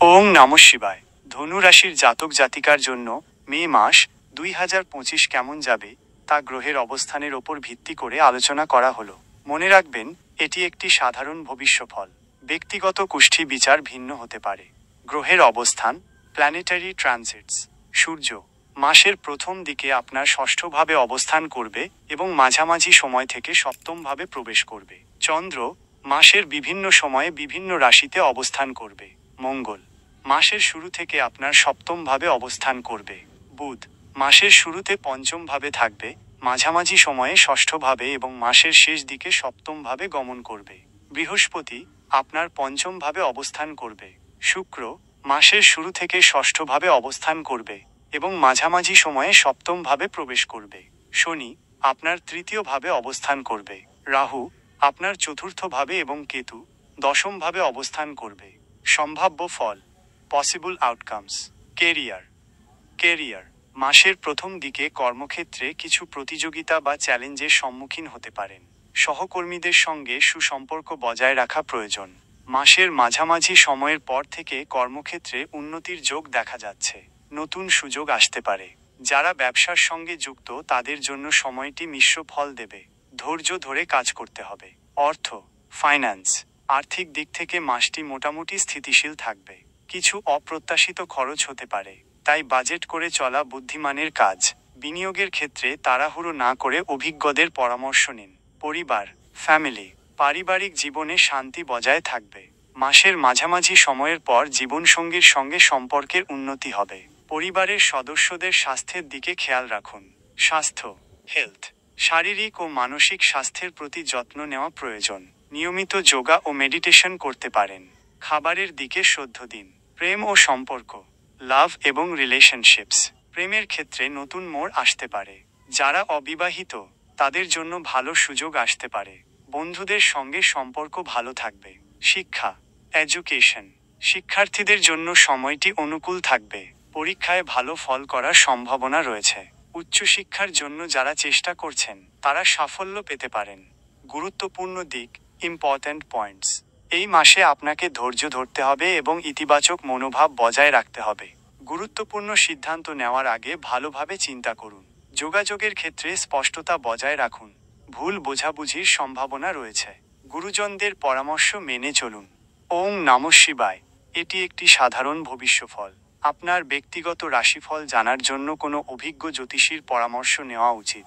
ওং নমঃ শিবায়। ধনু রাশির জাতক জাতিকার জন্য মে মাস 2025 কেমন যাবে তা গ্রহের অবস্থানের ওপর ভিত্তি করে আলোচনা করা হলো। মনে রাখবেন, এটি একটি সাধারণ ভবিষ্যফল। ব্যক্তিগত কুষ্ঠি বিচার ভিন্ন হতে পারে। গ্রহের অবস্থান, প্ল্যানেটারি ট্রানজিটস। সূর্য মাসের প্রথম দিকে আপনার ষষ্ঠভাবে অবস্থান করবে এবং মাঝামাঝি সময় থেকে সপ্তমভাবে প্রবেশ করবে। চন্দ্র মাসের বিভিন্ন সময়ে বিভিন্ন রাশিতে অবস্থান করবে। মঙ্গল মাসের শুরু থেকে আপনার সপ্তমভাবে অবস্থান করবে। বুধ মাসের শুরুতে পঞ্চমভাবে থাকবে, মাঝামাঝি সময়ে ষষ্ঠভাবে এবং মাসের শেষ দিকে সপ্তমভাবে গমন করবে। বৃহস্পতি আপনার পঞ্চমভাবে অবস্থান করবে। শুক্র মাসের শুরু থেকে ষষ্ঠভাবে অবস্থান করবে এবং মাঝামাঝি সময়ে সপ্তমভাবে প্রবেশ করবে। শনি আপনার তৃতীয়ভাবে অবস্থান করবে। রাহু আপনার চতুর্থভাবে এবং কেতু দশমভাবে অবস্থান করবে। সম্ভাব্য ফল, পসিবল আউটকামস। কেরিয়ার মাসের প্রথম দিকে কর্মক্ষেত্রে কিছু প্রতিযোগিতা বা চ্যালেঞ্জের সম্মুখীন হতে পারেন। সহকর্মীদের সঙ্গে সুসম্পর্ক বজায় রাখা প্রয়োজন। মাসের মাঝামাঝি সময়ের পর থেকে কর্মক্ষেত্রে উন্নতির যোগ দেখা যাচ্ছে। নতুন সুযোগ আসতে পারে। যারা ব্যবসার সঙ্গে যুক্ত তাদের জন্য সময়টি মিশ্র ফল দেবে। ধৈর্য ধরে কাজ করতে হবে। অর্থ, ফাইন্যান্স, আর্থিক দিক থেকে মাসটি মোটামুটি স্থিতিশীল থাকবে। কিছু অপ্রত্যাশিত খরচ হতে পারে, তাই বাজেট করে চলা বুদ্ধিমানের কাজ। বিনিয়োগের ক্ষেত্রে তাড়াহুড়ো না করে অভিজ্ঞদের পরামর্শ নিন। পরিবার, ফ্যামিলি, পারিবারিক জীবনে শান্তি বজায় থাকবে। মাসের মাঝামাঝি সময়ের পর জীবনসঙ্গীর সঙ্গে সম্পর্কের উন্নতি হবে। পরিবারের সদস্যদের স্বাস্থ্যের দিকে খেয়াল রাখুন। স্বাস্থ্য, হেলথ, শারীরিক ও মানসিক স্বাস্থ্যের প্রতি যত্ন নেওয়া প্রয়োজন। নিয়মিত যোগা ও মেডিটেশন করতে পারেন। খাবারের দিকে শ্রদ্ধা দিন। প্রেম ও সম্পর্ক, লাভ এবং রিলেশনশিপস। প্রেমের ক্ষেত্রে নতুন মোড় আসতে পারে। যারা অবিবাহিত তাদের জন্য ভালো সুযোগ আসতে পারে। বন্ধুদের সঙ্গে সম্পর্ক ভালো থাকবে। শিক্ষা, এডুকেশন, শিক্ষার্থীদের জন্য সময়টি অনুকূল থাকবে। পরীক্ষায় ভালো ফল করার সম্ভাবনা রয়েছে। উচ্চশিক্ষার জন্য যারা চেষ্টা করছেন তারা সাফল্য পেতে পারেন। গুরুত্বপূর্ণ দিক, ইম্পর্ট্যান্ট পয়েন্টস। এই মাসে আপনাকে ধৈর্য ধরতে হবে এবং ইতিবাচক মনোভাব বজায় রাখতে হবে। গুরুত্বপূর্ণ সিদ্ধান্ত নেওয়ার আগে ভালোভাবে চিন্তা করুন। যোগাযোগের ক্ষেত্রে স্পষ্টতা বজায় রাখুন। ভুল বোঝাবুঝির সম্ভাবনা রয়েছে। গুরুজনদের পরামর্শ মেনে চলুন। ওং নমঃ শিবায়। এটি একটি সাধারণ ভবিষ্যফল। আপনার ব্যক্তিগত রাশিফল জানার জন্য কোনো অভিজ্ঞ জ্যোতিষীর পরামর্শ নেওয়া উচিত।